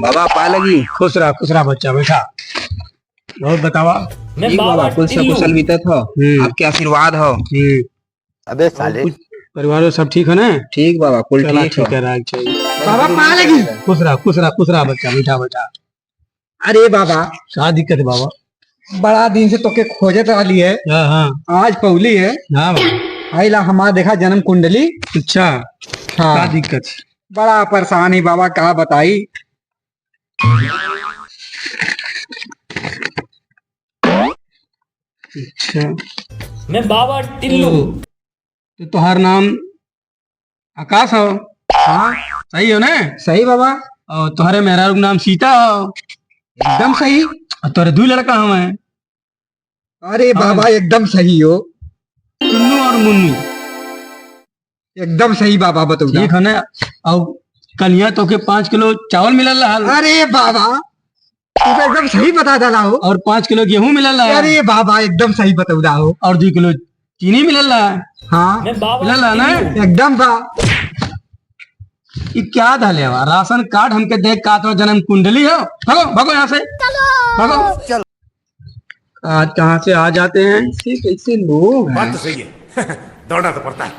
बाबा पा लगी। खुश रहा बच्चा बैठा। बहुत बतावा। ठीक बाबा, कुल से कुशल बीतत हो, आपके आशीर्वाद हो। अबे साले कुछ परिवार में सब ठीक है ना? ठीक बाबा, कुल चला ठीक हो। ठीक है, राग चाहिए। बाबा पा लगी। खुश रहा बच्चा, बैठा। अरे बाबा, क्या दिक्कत है बाबा? बड़ा दिन से तोके खोजत रही है, हाँ आज पौली है। बाबा। आइला हमारा देखा जन्म कुंडली। अच्छा, क्या हाँ, दिक्कत है? बड़ा परेशानी बाबा, क्या बताई। अच्छा, मैं बाबा टिल्लू। तो तुम्हारा नाम आकाश हो? हाँ सही हो ना? सही बाबा, और तुम्हारे मेहरारू का नाम सीता हो? एकदम सही। और तुम्हारे दो लड़का हम हैं, अरे बाबा एकदम सही हो, टुन्नू और मुन्नू। एकदम सही बाबा, बताओ। ठीक है ना? और कलिया तो के 5 किलो चावल मिलल रहा, अरे बाबा, तू तो एकदम सही बता डाला हो। और 5 किलो गेहूं मिलल रहा, अरे बाबा एकदम सही बतौदा हो। और 2 किलो चीनी मिलल रहा। हाँ मैं बाबा मिलल रहा ना? एकदम बा। ये क्या धाले हुआ? राशन कार्ड हमके देख का तो जन्म कुंडली हो? भगो यहाँ से, भगो। आज कहाँ से आ जाते हैं कैसे लोग हैं? बात तो सही है। दौड़ना तो पड़ता है।